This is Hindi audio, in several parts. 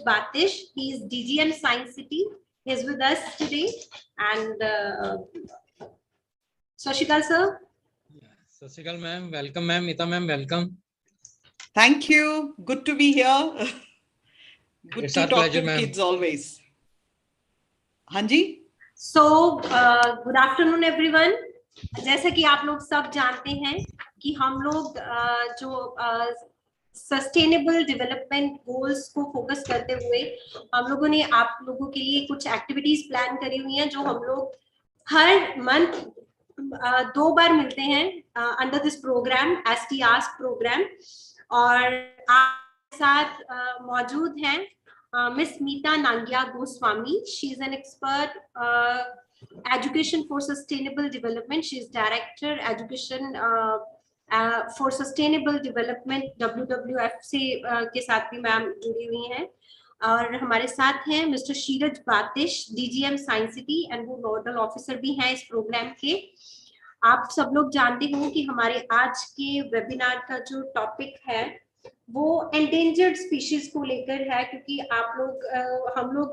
Batish. He is DGM Science City. He is with us today. And Sashikal sir. Sashikal ma'am, welcome ma'am. Mita ma'am, welcome. Thank you. Good to be here. Good It's to our talk pleasure, to ma'am. kids always. Hanji? So, good afternoon everyone. जैसा कि आप लोग सब जानते हैं कि हम लोग जो सस्टेनेबल डेवलपमेंट गोल्स को फोकस करते हुए हम लोगों ने आप लोगों के लिए कुछ एक्टिविटीज प्लान करी हुई हैं जो हम लोग हर मंथ 2 बार मिलते हैं under this program ST ask program. और आपके साथ मौजूद हैं Miss Meeta Nangia Goswami. She is an expert education for sustainable development. She is director education for sustainable development WWF से के साथ भी मैम जुड़ी हुई हैं। और हमारे साथ हैं mister Sheeraj Batish DGM science city and वो नोडल ऑफिसर भी हैं इस प्रोग्राम के। आप सब लोग जानते होंगे कि हमारे आज के वेबिनार का जो टॉपिक है वो एंडेंजर्ड स्पीशीज को लेकर है, क्योंकि आप लोग हम लोग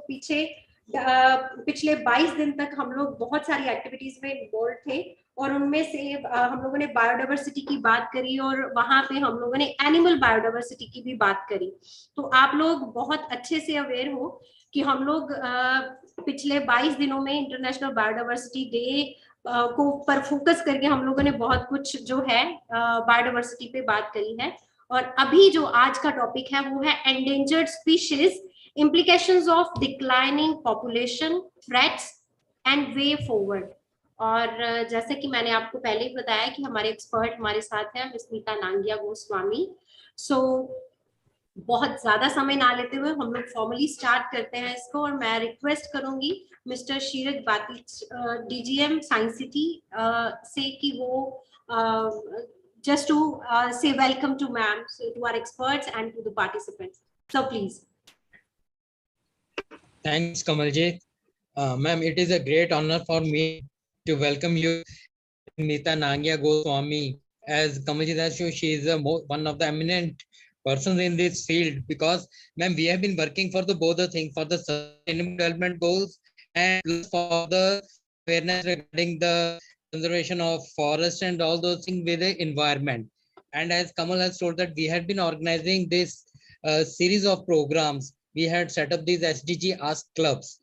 पिछले 22 दिन तक हम लोग बहुत सारी एक्टिविटीज में इन्वॉल्व थे और उनमें से हम लोगों ने बायोडाइवर्सिटी की बात करी और वहां पे हम लोगों ने एनिमल बायोडाइवर्सिटी की भी बात करी। तो आप लोग बहुत अच्छे से अवेयर हो कि हम लोग पिछले 22 दिनों में इंटरनेशनल बायोडाइवर्सिटी डे को पर फोकस करके हम लोगों ने बहुत कुछ जो है बायोडाइवर्सिटी पे बात करी है। और अभी जो आज का टॉपिक है वो है endangered species, implications of declining population, threats and way forward। और जैसे कि मैंने आपको पहले ही बताया कि हमारे एक्सपर्ट हमारे साथ हैं मिस मीता नांगिया गोस्वामी। सो बहुत ज्यादा समय ना लेते हुए हम लोग फॉर्मली स्टार्ट करते हैं इसको और मैं रिक्वेस्ट करूंगी mister Sheeraj Batish DGM science city से कि वो just to say welcome to ma'am, so to our experts and to the participants. So please. Thanks, Kamalji. Ma'am, it is a great honor for me to welcome you, Meeta Nangia Goswami. As Kamalji has shown, she is one of the eminent persons in this field because, ma'am, we have been working for both the things, for the sustainable development goals and for the awareness regarding the conservation of forest and all those things with the environment. And as Kamal has told that we had been organizing this series of programs. We had set up these SDG Ask Clubs,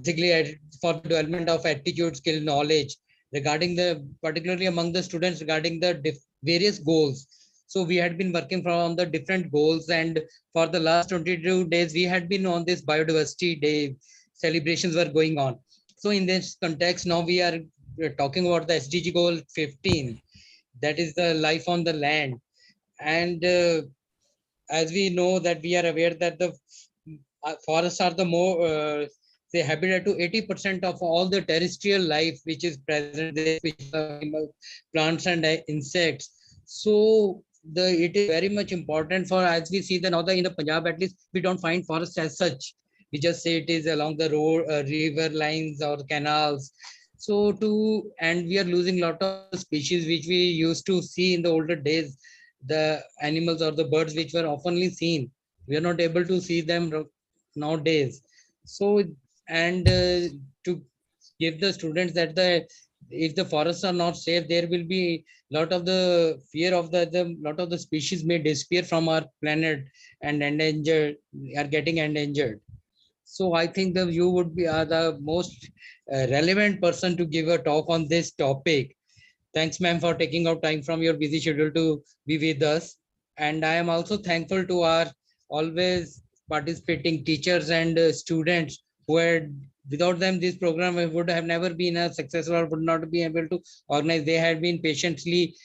basically for the development of attitude, skill, knowledge, regarding particularly among the students regarding the various goals. So we had been working from the different goals, and for the last 22 days, we had been on this biodiversity day celebrations were going on. So in this context, now we are talking about the SDG goal 15, that is the life on the land. And as we know that we are aware that the forests are the more say habitat to 80% of all the terrestrial life which is present there, which is animals, plants and insects. So it is very much important for, as we see that now in the Punjab at least we don't find forests as such. We just say it is along the road, river lines or canals. So and we are losing a lot of species which we used to see in the older days, the animals or the birds which were oftenly seen. We are not able to see them nowadays. So, and to give the students that if the forests are not safe, there will be a lot of the fear of the lot of the species may disappear from our planet and are getting endangered. So I think that you would be the most relevant person to give a talk on this topic. Thanks, ma'am, for taking out time from your busy schedule to be with us. And I am also thankful to our always participating teachers and students who had, without them, this program would have never been a successful or would not be able to organize. They had been patiently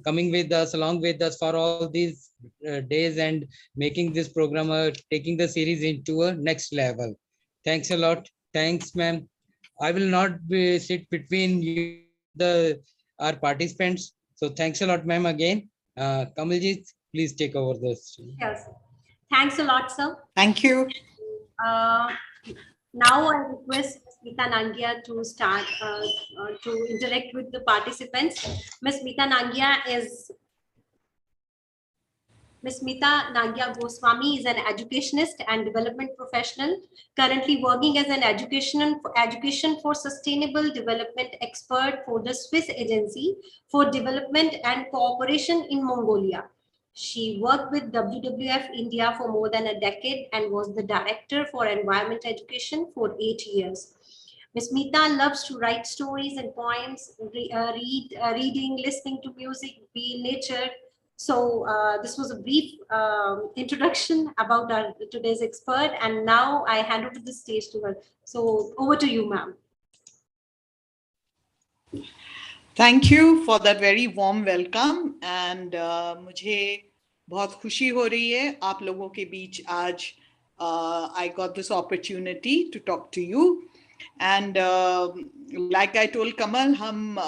coming with us, along with us for all these days and making this program, taking the series into a next level. Thanks a lot. Thanks, ma'am. I will not sit between you, our participants. So thanks a lot, ma'am, again. Kamalji, please take over this. Yes. Thanks a lot, sir. Thank you. Now I request Meeta Nangia to start to interact with the participants. Miss Meeta Nangia is Ms. Mita Nagya Goswami is an educationist and development professional, currently working as an education for sustainable development expert for the Swiss Agency for Development and Cooperation in Mongolia. She worked with WWF India for more than a decade and was the director for environment education for 8 years. Ms. Mita loves to write stories and poems, reading, listening to music, be in nature. So this was a brief introduction about our today's expert, and now I hand over the stage to her. So over to you, ma'am. Thank you for that very warm welcome, and मुझे बहुत खुशी हो रही है आप लोगों के बीच आज I got this opportunity to talk to you, and like I told Kamal, हम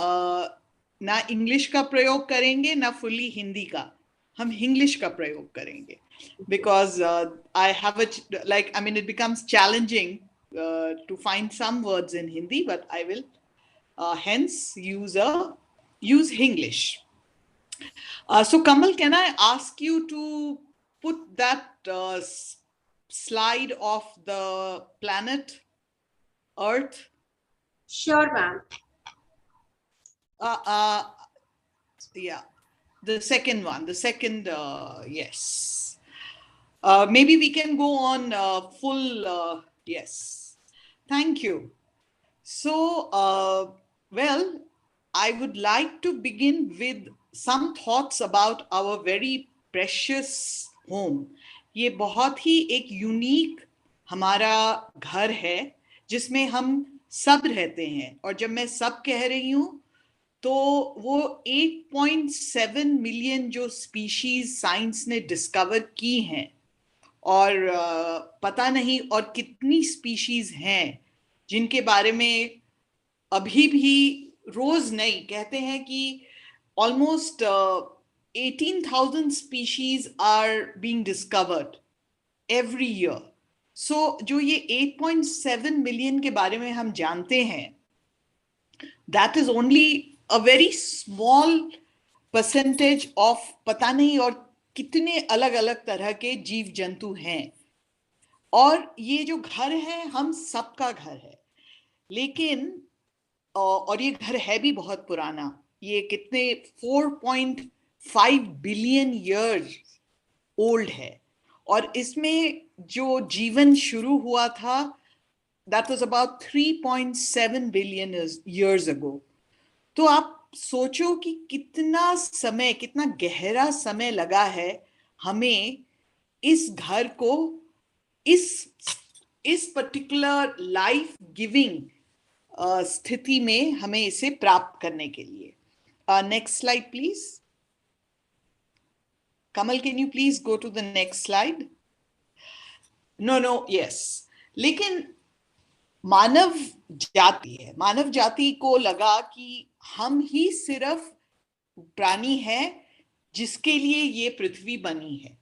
ना इंग्लिश का प्रयोग करेंगे ना फुल्ली हिंदी का, हम इंग्लिश का प्रयोग करेंगे because I have it becomes challenging to find some words in Hindi, but I will hence use English. So Kamal, can I ask you to put that slide of the planet Earth? Sure, ma'am. Yeah, the second one, yes. Maybe we can go on full, yes. Thank you. So, well, I would like to begin with some thoughts about our very precious home. ये बहुत ही एक यूनिक हमारा घर है जिसमें हम सब रहते हैं, और जब मैं सब कह रही हूँ तो वो 8.7 मिलियन जो स्पीशीज साइंस ने डिस्कवर की हैं, और पता नहीं और कितनी स्पीशीज हैं जिनके बारे में अभी भी रोज नहीं कहते हैं कि almost 18,000 species are being discovered every year. So जो ये 8.7 million के बारे में हम जानते हैं, that is only a very small percentage of पता नहीं और कितने अलग अलग तरह के जीव जंतु हैं. और ये जो घर है हम सबका घर है, लेकिन और ये घर है भी बहुत पुराना, ये कितने 4.5 बिलियन ईयर्स ओल्ड है, और इसमें जो जीवन शुरू हुआ था that was about 3.7 billion years ago. तो आप सोचो कि कितना समय, कितना गहरा समय लगा है हमें इस घर को इस पर्टिकुलर लाइफ गिविंग स्थिति में हमें इसे प्राप्त करने के लिए. Next slide please. Kamal, can you please go to the next slide? No, yes. लेकिन मानव जाति को लगा कि हम ही सिर्फ प्राणी है जिसके लिए ये पृथ्वी बनी है,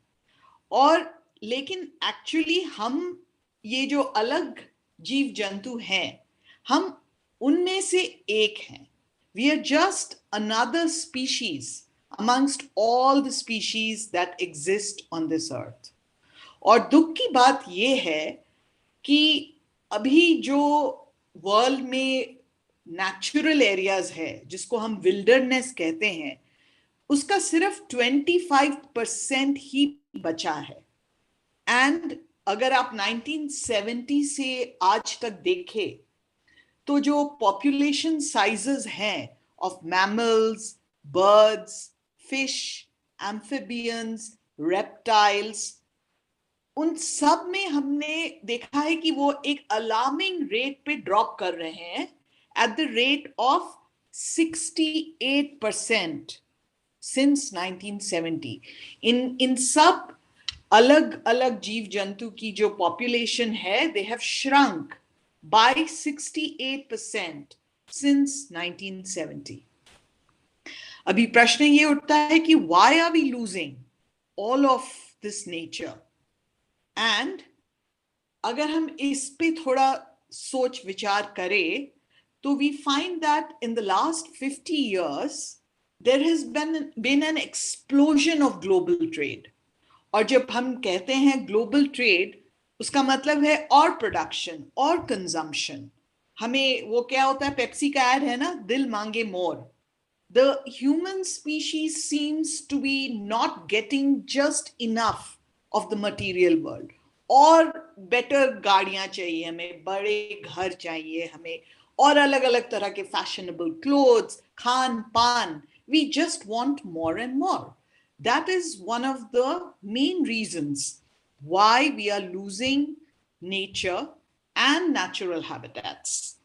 और लेकिन एक्चुअली हम ये जो अलग जीव जंतु हैं, हम उनमें से एक हैं. We are just another species amongst all the species that exist on this earth. और दुख की बात ये है कि अभी जो वर्ल्ड में नेचुरल एरियाज है जिसको हम विल्डरनेस कहते हैं, उसका सिर्फ 25% ही बचा है. एंड अगर आप 1970 से आज तक देखें तो जो पॉपुलेशन साइजेस हैं of mammals, birds, fish, amphibians, reptiles, उन सब में हमने देखा है कि वो एक अलार्मिंग रेट पे ड्रॉप कर रहे हैं at the rate of 68% since 1970. इन सब अलग अलग जीव जंतु की जो पॉपुलेशन है, they have shrunk by 68% since 1970. अभी प्रश्न ये उठता है कि why are we losing all of this nature? And अगर हम इस पे थोड़ा सोच विचार करें तो we find that in the last 50 years there has been an explosion of global trade. और जब हम कहते हैं ग्लोबल ट्रेड, उसका मतलब है और प्रोडक्शन और कंजम्पशन। हमें वो क्या होता है, पेप्सी का ऐड है ना, दिल मांगे मोर। The human species seems to be not getting just enough of the material world. और बेटर गाड़ियां चाहिए हमें, बड़े घर चाहिए हमें, और अलग अलग तरह के फैशनेबल क्लोथ्स, खान पान. We just want more and more. That is one of the main reasons why we are losing nature and natural habitats.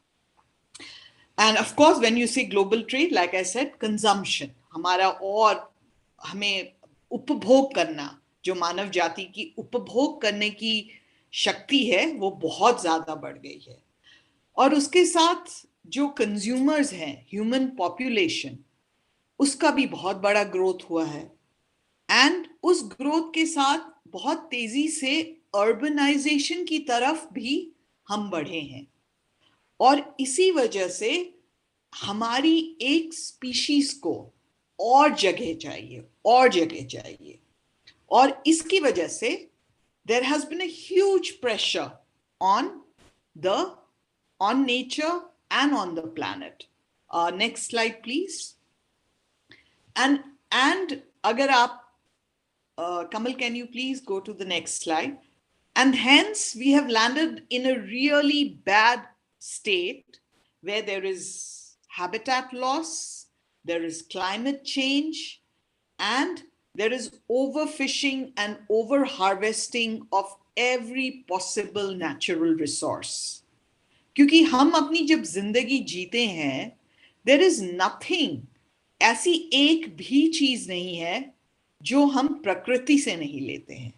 And of course, when you say global trade, like I said, consumption, हमारा और हमें उपभोग करना, जो मानव जाति की उपभोग करने की शक्ति है वो बहुत ज्यादा बढ़ गई है। और उसके साथ जो कंज्यूमर्स हैं, ह्यूमन पॉपुलेशन, उसका भी बहुत बड़ा ग्रोथ हुआ है। एंड उस ग्रोथ के साथ बहुत तेजी से अर्बनाइजेशन की तरफ भी हम बढ़े हैं। और इसी वजह से हमारी एक स्पीशीज को और जगह चाहिए, और जगह चाहिए। और इसकी वजह से there has been a huge pressure on nature and on the planet. Next slide please. And agar aap Kamal, can you please go to the next slide? And hence we have landed in a really bad state where there is habitat loss, there is climate change, and there is overfishing and overharvesting of every possible natural resource. क्योंकि हम अपनी जब जिंदगी जीते हैं, there is nothing, ऐसी एक भी चीज नहीं है जो हम प्रकृति से नहीं लेते हैं।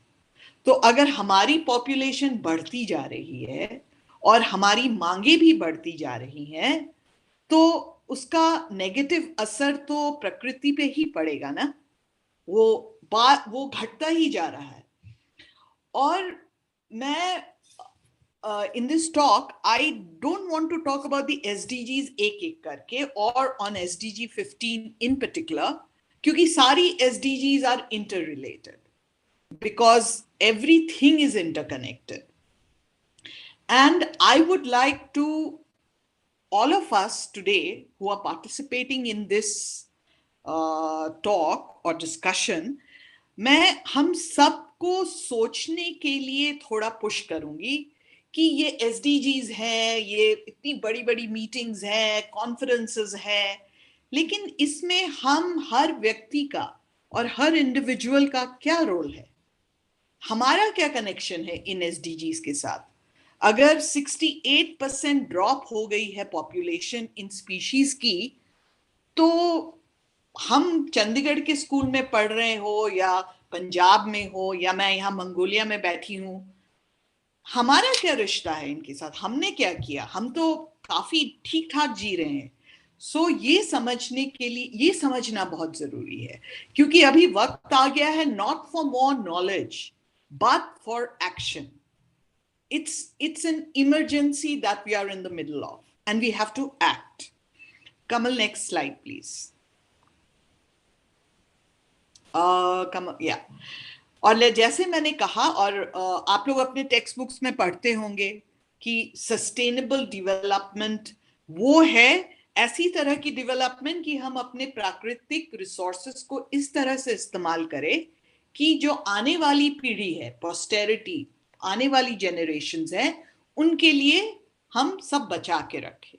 तो अगर हमारी पॉपुलेशन बढ़ती जा रही है और हमारी मांगे भी बढ़ती जा रही हैं, तो उसका नेगेटिव असर तो प्रकृति पे ही पड़ेगा ना, वो घटता ही जा रहा है। और मैं in this talk, I don't want to talk about the SDGs एक करके और on SDG 15 in particular, क्योंकि सारी SDGs are interrelated because everything is interconnected. And I would like to, all of us today who are participating in this talk or discussion, मैं हम सबको सोचने के लिए थोड़ा पुश करूंगी कि ये SDGs हैं, ये इतनी बड़ी बड़ी मीटिंग्स हैं, कॉन्फ्रेंसेस हैं, लेकिन इसमें हम हर व्यक्ति का और हर इंडिविजुअल का क्या रोल है, हमारा क्या कनेक्शन है इन SDGs के साथ। अगर 68% ड्रॉप हो गई है पॉपुलेशन इन स्पीशीज की, तो हम चंडीगढ़ के स्कूल में पढ़ रहे हो या पंजाब में हो या मैं यहाँ मंगोलिया में बैठी हूँ, हमारा क्या रिश्ता है इनके साथ, हमने क्या किया, हम तो काफी ठीक ठाक जी रहे हैं। सो ये समझने के लिए, ये समझना बहुत जरूरी है, क्योंकि अभी वक्त आ गया है not for more knowledge but for action. It's an emergency that we are in the middle of and we have to act. Kamal, next slide please. Kamal, yeah. और जैसे मैंने कहा, और आप लोग अपने टेक्स्ट बुक्स में पढ़ते होंगे कि सस्टेनेबल डेवलपमेंट वो है ऐसी तरह की डेवलपमेंट कि हम अपने प्राकृतिक रिसोर्सेस को इस तरह से इस्तेमाल करें कि जो आने वाली पीढ़ी है, पोस्टेरिटी, आने वाली जनरेशंस हैं, उनके लिए हम सब बचा के रखें।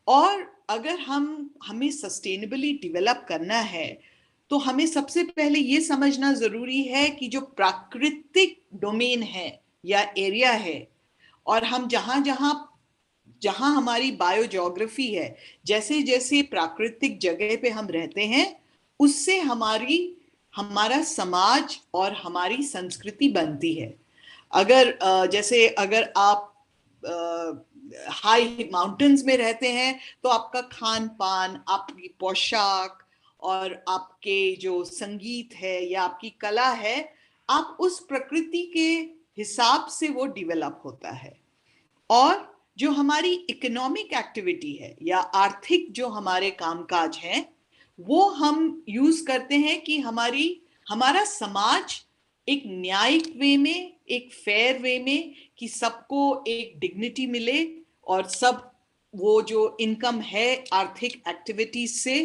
और अगर हमें सस्टेनेबली डेवलप करना है तो हमें सबसे पहले ये समझना जरूरी है कि जो प्राकृतिक डोमेन है या एरिया है, और हम जहां हमारी बायोजियोग्राफी है, जैसे जैसे प्राकृतिक जगह पे हम रहते हैं, उससे हमारा समाज और हमारी संस्कृति बनती है। अगर आप हाई माउंटेन्स में रहते हैं तो आपका खान पान, आपकी पोशाक और आपके जो संगीत है या आपकी कला है, आप उस प्रकृति के हिसाब से वो डेवलप होता है। और जो हमारी इकोनॉमिक एक्टिविटी है या आर्थिक जो हमारे कामकाज हैं, वो हम यूज करते हैं कि हमारा समाज एक न्यायिक वे में, एक फेयर वे में, कि सबको एक डिग्निटी मिले और सब वो जो इनकम है आर्थिक एक्टिविटीज से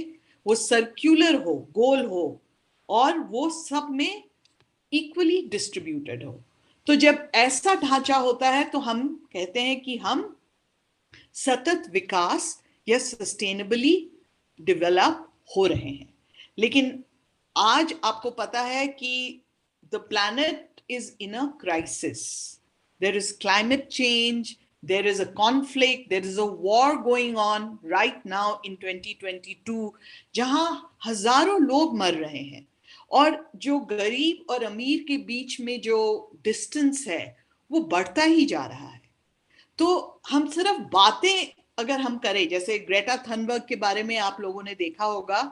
वो सर्क्यूलर हो, गोल हो और वो सब में इक्वली डिस्ट्रीब्यूटेड हो। तो जब ऐसा ढांचा होता है तो हम कहते हैं कि हम सतत विकास या सस्टेनेबली डेवलप हो रहे हैं। लेकिन आज आपको पता है कि the planet is in a crisis. There is climate change, there is a conflict, there is a war going on right now in 2022 जहां हजारों लोग मर रहे हैं और जो गरीब और अमीर के बीच में जो डिस्टेंस है वो बढ़ता ही जा रहा है। तो हम सिर्फ बातें अगर हम करें, जैसे ग्रेटा थनबर्ग के बारे में आप लोगों ने देखा होगा,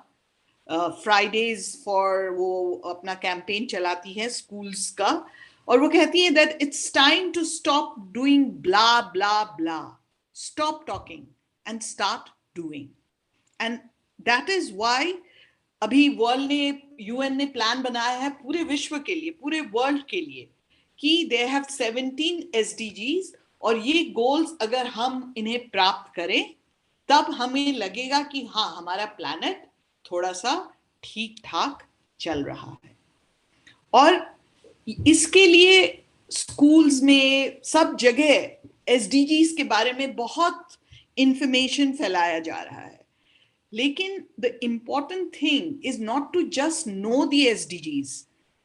फ्राइडेज फॉर वो अपना कैंपेन चलाती है स्कूल्स का, और वो कहती है that it's time to stop doing blah blah blah, stop talking and start doing. And that is why अभी वर्ल्ड ने, यूएन ने प्लान बनाया है पूरे विश्व के लिए, पूरे वर्ल्ड के लिए, कि दे हैव 17 एसडीजीज, और ये गोल्स अगर हम इन्हें प्राप्त करें तब हमें लगेगा कि हाँ हमारा प्लैनेट थोड़ा सा ठीक ठाक चल रहा है। और इसके लिए स्कूल्स में सब जगह एसडीजीज के बारे में बहुत इंफॉर्मेशन फैलाया जा रहा है। लेकिन the important thing is not to just know the SDGs,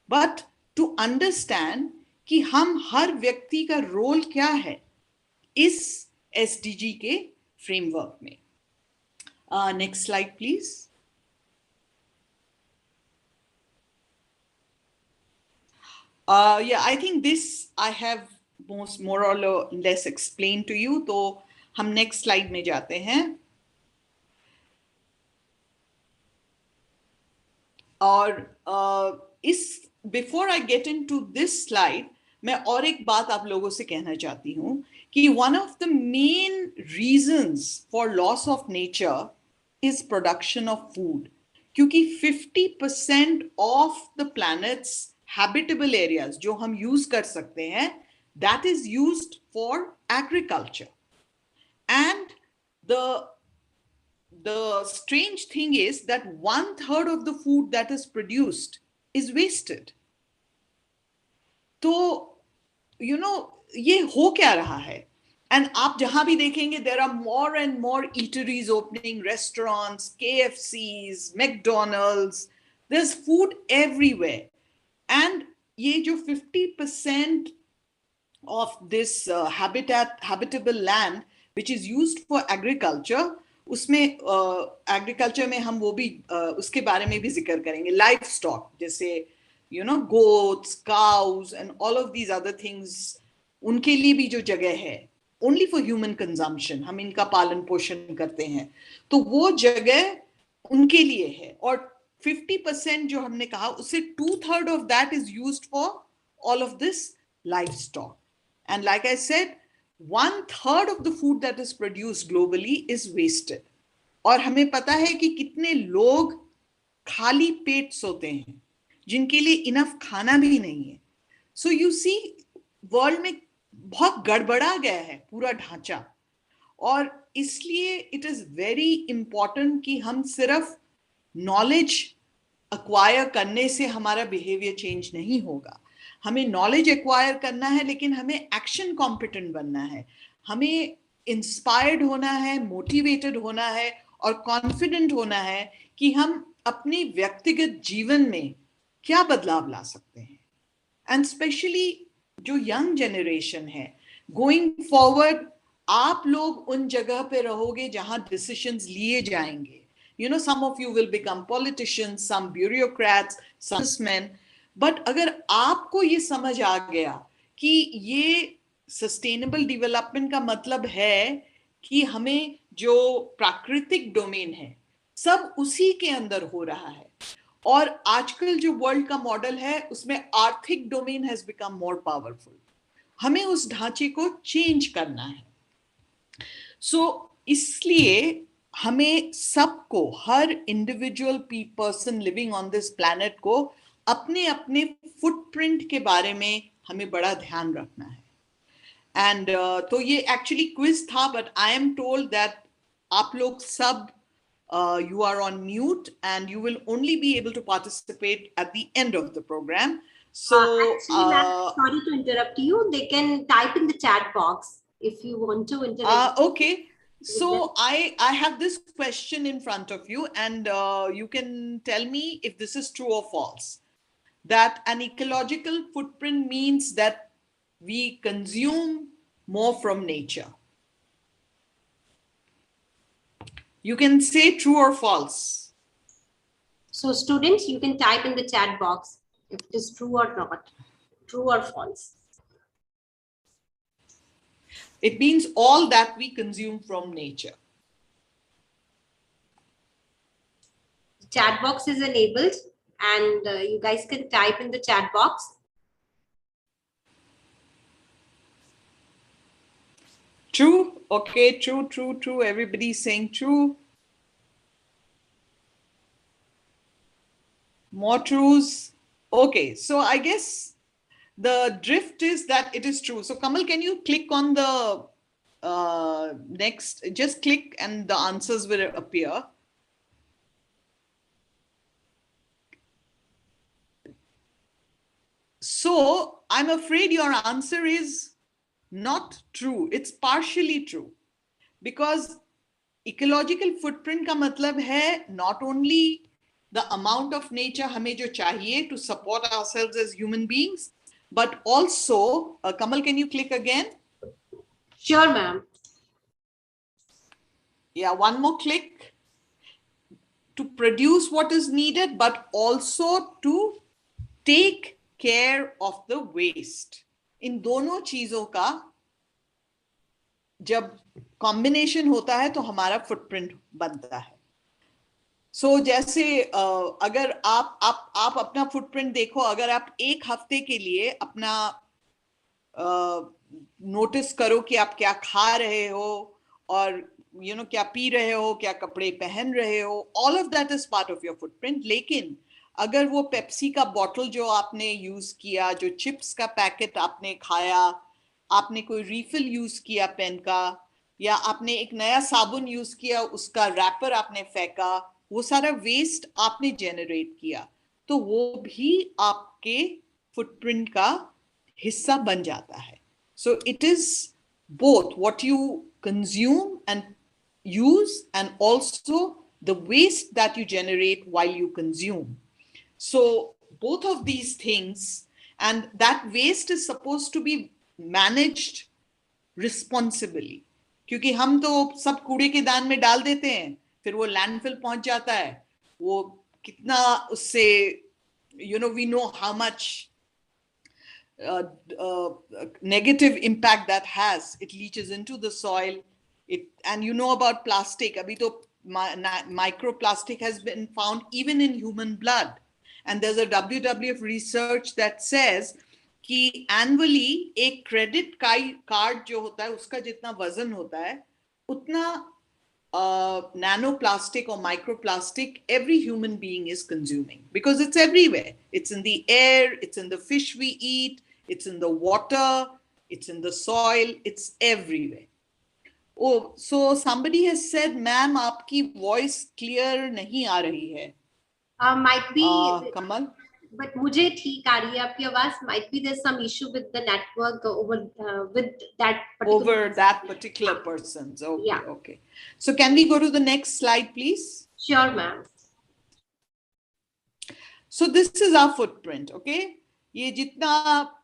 but to understand कि हम हर व्यक्ति का रोल क्या है इस SDG के फ्रेमवर्क में। Next slide please. Yeah, I think this I have more or less explained to you. तो हम नेक्स्ट स्लाइड में जाते हैं। और इस before I get into this slide, मैं और एक बात आप लोगों से कहना चाहती हूं कि one of the main reasons for loss of nature is production of food, क्योंकि 50% of the planets habitable areas जो हम यूज कर सकते हैं, that is used for agriculture. And the strange thing is that 1/3 of the food that is produced is wasted. तो ये हो क्या रहा है? एंड आप जहां भी देखेंगे there are more and more eateries opening, restaurants, KFCs, McDonald's, there's food everywhere. And ये जो 50% of this habitable land which is used for agriculture, उसमें एग्रीकल्चर में हम वो भी उसके बारे में भी जिक्र करेंगे, लाइफ स्टॉक, जैसे goats, cause and all of these other things, उनके लिए भी जो जगह है ओनली फॉर ह्यूमन कंजम्पशन, हम इनका पालन पोषण करते हैं, तो वो जगह उनके लिए है। और 50% जो हमने कहा उससे 2/3 of that is used for all of this livestock. And like I said, 1/3 of the food that is produced globally is wasted. और हमें पता है कि कितने लोग खाली पेट सोते हैं जिनके लिए इनफ खाना भी नहीं है। सो यू सी वर्ल्ड में बहुत गड़बड़ा गया है पूरा ढांचा, और इसलिए इट इज वेरी इंपॉर्टेंट कि हम सिर्फ नॉलेज अक्वायर करने से हमारा बिहेवियर चेंज नहीं होगा। हमें नॉलेज एक्वायर करना है, लेकिन हमें एक्शन कॉम्पिटेंट बनना है, हमें इंस्पायर्ड होना है, मोटिवेटेड होना है और कॉन्फिडेंट होना है कि हम अपने व्यक्तिगत जीवन में क्या बदलाव ला सकते हैं। एंड स्पेशली जो यंग जनरेशन है, गोइंग फॉरवर्ड आप लोग उन जगह पे रहोगे जहां डिसीजंस लिए जाएंगे। some of you will become politicians, some bureaucrats, some businessmen. But अगर आपको ये समझ आ गया कि ये सस्टेनेबल डेवलपमेंट का मतलब है कि हमें जो प्राकृतिक डोमेन है सब उसी के अंदर हो रहा है, और आजकल जो वर्ल्ड का मॉडल है उसमें आर्थिक domain has become more powerful, हमें उस ढांचे को चेंज करना है। सो इसलिए हमें सबको, हर individual person living on this planet को अपने अपने फुटप्रिंट के बारे में हमें बड़ा ध्यान रखना है. एंड तो ये एक्चुअली क्विज था, but I am told that आप लोग सब you are on mute and you will only be able to participate at the end of the program. So actually, ma'am, sorry to interrupt you. They can type in the chat box if you want to interact. Okay. So I have this question in front of you, and you can tell me if this is true or false. That an ecological footprint means that we consume more from nature. You can say true or false. So students, you can type in the chat box if it is true or not, true or false. It means all that we consume from nature. Chat box is enabled, and you guys can type in the chat box. True. Okay, true, true, true. Everybody's saying true. More trues. Okay, so I guess the drift is that it is true. So Kamal, can you click on the next? Just click and the answers will appear. So I'm afraid your answer is not true. It's partially true, because ecological footprint का मतलब है not only the amount of nature हमें जो चाहिए to support ourselves as human beings, but also Kamal, can you click again? Sure, ma'am. Yeah, one more click. To produce what is needed, but also to take care of the waste. इन दोनों चीजों का जब कॉम्बिनेशन होता है तो हमारा फुटप्रिंट बनता है. सो जैसे अगर आप अपना फुटप्रिंट देखो, अगर आप एक हफ्ते के लिए अपना नोटिस करो कि आप क्या खा रहे हो और क्या पी रहे हो, क्या कपड़े पहन रहे हो, all of that is part of your footprint. लेकिन अगर वो पेप्सी का बॉटल जो आपने यूज किया, जो चिप्स का पैकेट आपने खाया, आपने कोई रिफिल यूज किया पेन का, या आपने एक नया साबुन यूज किया, उसका रैपर आपने फेंका, वो सारा वेस्ट आपने जनरेट किया, तो वो भी आपके फुटप्रिंट का हिस्सा बन जाता है. So it is both what you consume and use, and also the waste that you generate while you consume. So both of these things, and that waste is supposed to be managed responsibly, क्योंकि हम तो सब कूड़े के दान में डाल देते हैं, फिर वो लैंडफिल पहुंच जाता है, वो कितना उससे we know how much negative impact that has. It leaches into the soil. And you know about plastic. Abhi to microplastic has been found even in human blood. And there's a WWF research that says कि annually एक credit card जो होता है उसका जितना वजन होता है उतना nanoplastic or microplastic every human being is consuming, because it's everywhere. It's in the air, it's in the fish we eat, it's in the water, it's in the soil, it's everywhere. Oh, so somebody has said, ma'am, आपकी voice clear नहीं आ रही है. Might be. Kamal? But मुझे ठीक आ रही है आपकी आवाज. Might be there's some issue with the network over with that particular person's. Okay, yeah. Okay. So can we go to the next slide, please? Sure, ma'am. So this is our footprint. Okay, ये जितना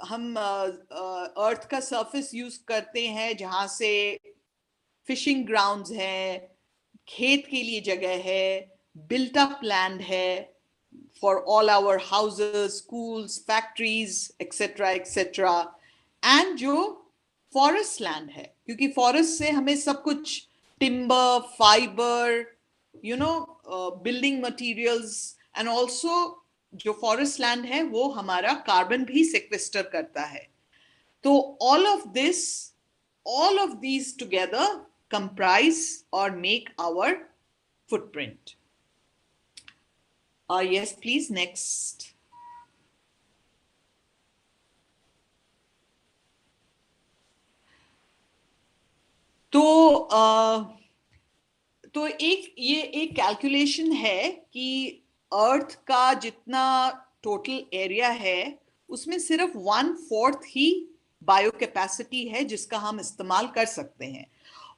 हम अर्थ का सरफेस यूज करते हैं, जहां से फिशिंग ग्राउंड्स हैं, खेत के लिए जगह है, बिल्ट अप लैंड है for all our houses, schools, factories, etc., etc., and जो forest land है, क्योंकि forest से हमें सब कुछ timber, fiber, building materials, and also जो forest land है वो हमारा carbon भी sequester करता है. तो all of these together comprise or make our footprint. Yes, please, next. तो ये एक कैलकुलेशन है कि अर्थ का जितना टोटल एरिया है उसमें सिर्फ 1/4 ही बायो कैपेसिटी है जिसका हम इस्तेमाल कर सकते हैं,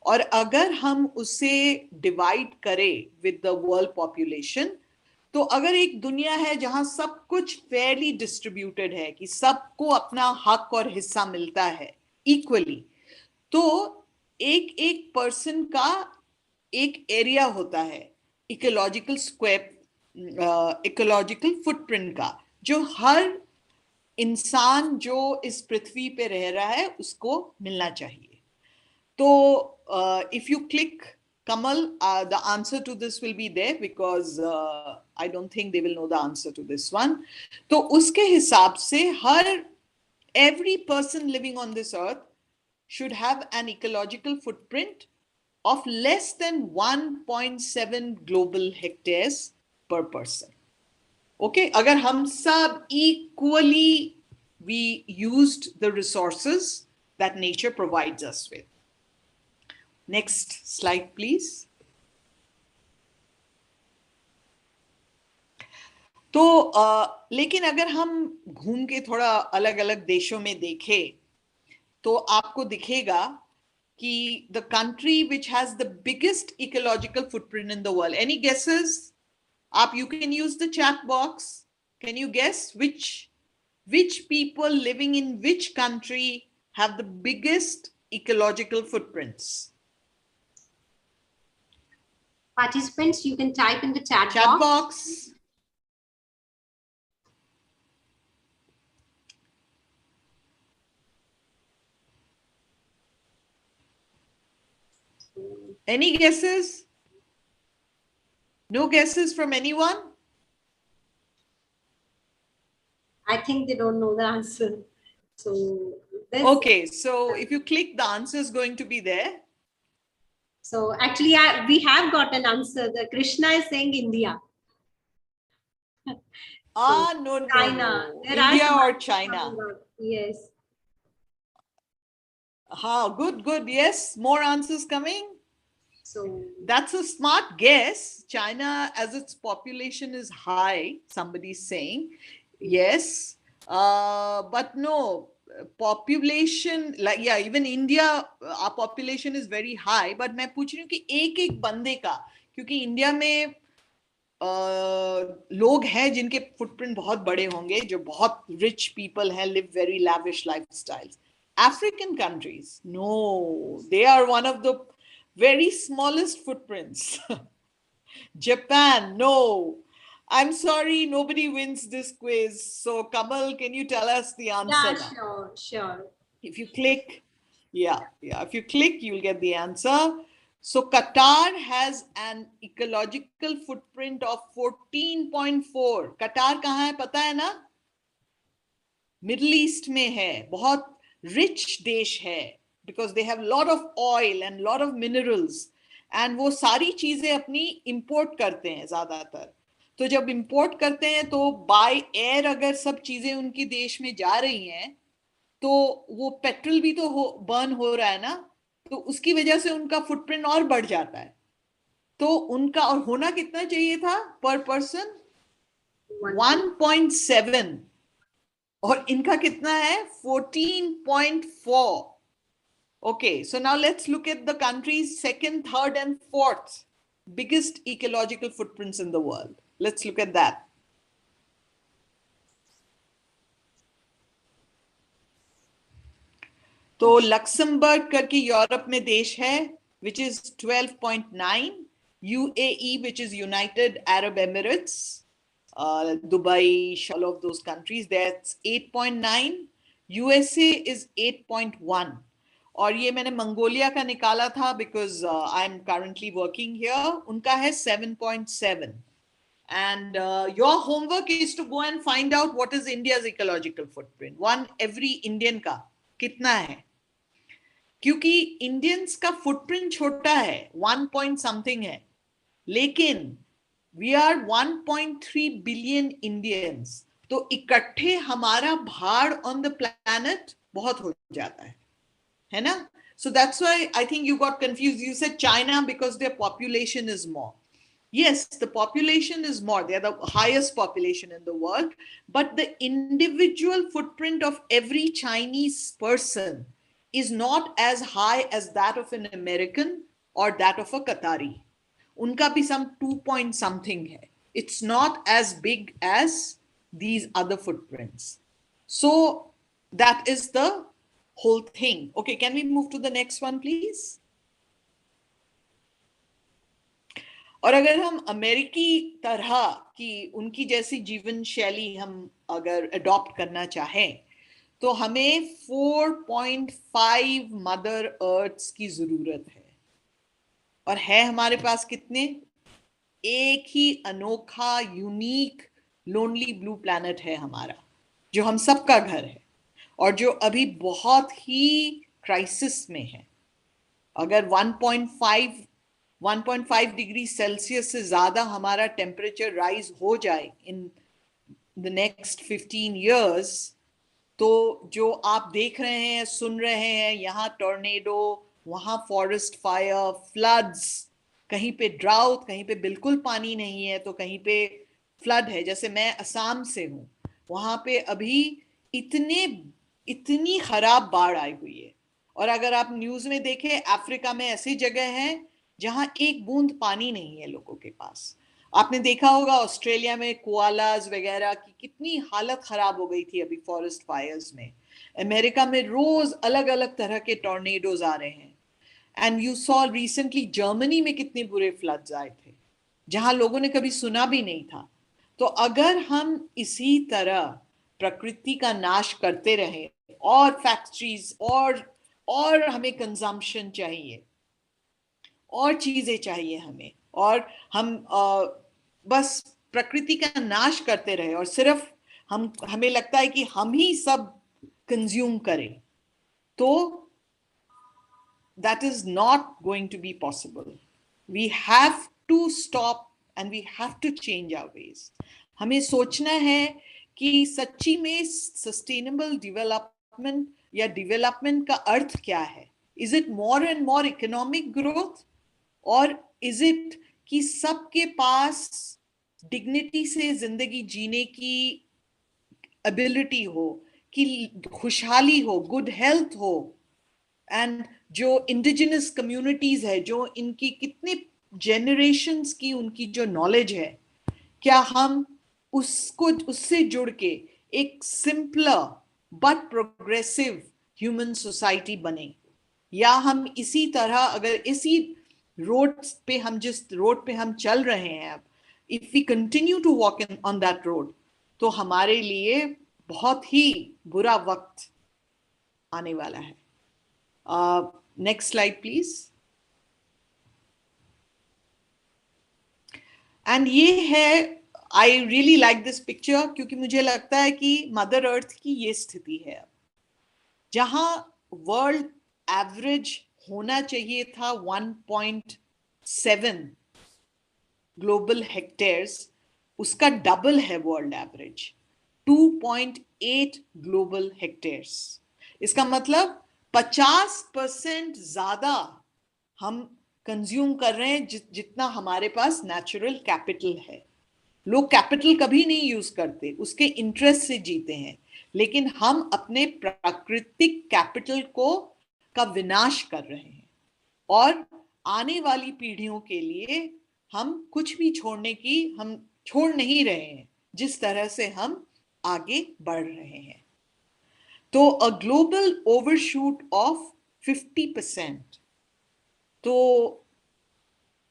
और अगर हम उसे डिवाइड करें विद द वर्ल्ड पॉपुलेशन, तो अगर एक दुनिया है जहां सब कुछ फेयरली डिस्ट्रीब्यूटेड है कि सबको अपना हक और हिस्सा मिलता है इक्वली, तो एक एक पर्सन का एक एरिया होता है इकोलॉजिकल स्क्वायर, इकोलॉजिकल फुटप्रिंट का, जो हर इंसान जो इस पृथ्वी पे रह रहा है उसको मिलना चाहिए। तो if you click Kamal, the answer to this will be there because I don't think they will know the answer to this one. तो उसके हिसाब से every person living on this earth should have an ecological footprint of less than 1.7 global hectares per person. Okay, अगर हम सब equally we used the resources that nature provides us with. Next slide, please. तो लेकिन अगर हम घूम के थोड़ा अलग अलग देशों में देखें तो आपको दिखेगा कि the country which has the biggest ecological footprint in the world. Any guesses? You can use the chat box. Can you guess which people living in which country have the biggest ecological footprints? Participants, you can type in the chat box. Any guesses? No guesses from anyone? I think they don't know the answer. So okay, so if you click, the answer is going to be there. So actually, we have got an answer. The Krishna is saying India. No, China. no. India or China? Yes. Good. Yes, more answers coming. So that's a smart guess. China, as its population is high, somebody's saying. Yes, but no. Population, like even India, our population is very high. But मैं पूछ रही हूँ कि एक बंदे का, क्योंकि इंडिया में लोग हैं जिनके फुटप्रिंट बहुत बड़े होंगे, जो बहुत रिच पीपल हैं, live very lavish lifestyles. African countries, no, they are one of the very smallest footprints. Japan, no. I'm sorry, nobody wins this quiz. So Kamal, can you tell us the answer? Yeah, sure. If you click, if you click, you'll get the answer. So Qatar has an ecological footprint of 14.4. Qatar कहाँ है पता है ना? Middle East में है, बहुत rich देश है, because they have lot of oil and lot of minerals, and वो सारी चीजें अपनी import करते हैं ज्यादातर. तो जब import करते हैं तो by air अगर सब चीजें उनकी देश में जा रही हैं तो वो पेट्रोल भी तो बर्न हो रहा है ना, तो उसकी वजह से उनका फुटप्रिंट और बढ़ जाता है. तो उनका और होना कितना चाहिए था पर पर्सन? 1.7, और इनका कितना है? 14.4. Okay, so now let's look at the countries' second, third, and fourth biggest ecological footprints in the world. Let's look at that. तो लक्समबर्ग करके यूरोप में देश है, which is 12.9. UAE, which is United Arab Emirates, Dubai, all of those countries, that's 8.9. USA is 8.1. और ये मैंने मंगोलिया का निकाला था because I'm currently working here. उनका है 7.7. And your homework is to go and find out what is India's ecological footprint. One every Indian का कितना है, क्योंकि इंडियंस का फुटप्रिंट छोटा है, 1 point something है, लेकिन वी आर 1.3 बिलियन इंडियंस, तो इकट्ठे हमारा भार ऑन द प्लैनेट बहुत हो जाता है ना. So that's why I think you got confused. You said China because their population is more. Yes, the population is more. They're the highest population in the world, but the individual footprint of every Chinese person is not as high as that of an American or that of a Qatari. Unka bhi some 2 point something hai. It's not as big as these other footprints. So that is the whole thing. Okay, can we move to the next one, please? और अगर हम अमेरिकी तरह की उनकी जैसी जीवन शैली हम अगर अडॉप्ट करना चाहें तो हमें 4.5 मदर अर्थ्स की जरूरत है और है हमारे पास कितने? एक ही अनोखा यूनिक लोनली ब्लू प्लैनेट है हमारा जो हम सबका घर है और जो अभी बहुत ही क्राइसिस में है. अगर 1.5 डिग्री सेल्सियस से ज्यादा हमारा टेम्परेचर राइज हो जाए इन द नेक्स्ट 15 years, तो जो आप देख रहे हैं, सुन रहे हैं, यहाँ टॉर्नेडो, वहां फॉरेस्ट फायर, फ्लड्स, कहीं पे ड्राउट, कहीं पे बिल्कुल पानी नहीं है तो कहीं पे फ्लड है. जैसे मैं असम से हूँ, वहां पे अभी इतनी खराब बाढ़ आई हुई है और अगर आप न्यूज में देखें अफ्रीका में ऐसी जगह है जहां एक बूंद पानी नहीं है लोगों के पास. आपने देखा होगा ऑस्ट्रेलिया में कोआलास वगैरह की कितनी हालत खराब हो गई थी अभी फॉरेस्ट फायर्स में. अमेरिका में रोज अलग अलग तरह के टॉर्नेडोज आ रहे हैं. And you saw recently Germany में कितने बुरे फ्लड्स आए थे जहां लोगों ने कभी सुना भी नहीं था. तो अगर हम इसी तरह प्रकृति का नाश करते रहे और फैक्ट्रीज और हमें कंजम्पशन चाहिए और चीजें चाहिए हमें और हम बस प्रकृति का नाश करते रहे और सिर्फ हमें लगता है कि हम ही सब कंज्यूम करें, तो that is not going to be possible. We have to stop and we have to change our ways. हमें सोचना है कि सच्ची में सस्टेनेबल डेवलपमेंट या डेवलपमेंट का अर्थ क्या है. Is it more and more economic growth और इज इट कि सबके पास डिग्निटी से जिंदगी जीने की एबिलिटी हो, कि खुशहाली हो, गुड हेल्थ हो, एंड जो इंडिजिनस कम्युनिटीज है, जो इनकी कितने जेनरेशंस की उनकी जो नॉलेज है, क्या हम उससे जुड़ के एक simpler but progressive human society बने, या हम इसी तरह अगर इसी रोड पे हम जिस रोड पे हम चल रहे हैं अब, if we continue to walk on that road, तो हमारे लिए बहुत ही बुरा वक्त आने वाला है. Next slide, please. And ये है, I really like this picture क्योंकि मुझे लगता है कि मदर अर्थ की ये स्थिति है अब, जहां वर्ल्ड एवरेज होना चाहिए था 1.7 ग्लोबल हेक्टेयर्स, उसका डबल है वर्ल्ड एवरेज 2.8 ग्लोबल हेक्टेयर्स. इसका मतलब 50% ज्यादा हम कंज्यूम कर रहे हैं जितना हमारे पास नेचुरल कैपिटल है. लोग कैपिटल कभी नहीं यूज करते, उसके इंटरेस्ट से जीते हैं, लेकिन हम अपने प्राकृतिक कैपिटल का विनाश कर रहे हैं और आने वाली पीढ़ियों के लिए हम कुछ भी हम छोड़ नहीं रहे हैं जिस तरह से हम आगे बढ़ रहे हैं. तो अ ग्लोबल ओवरशूट ऑफ 50%. तो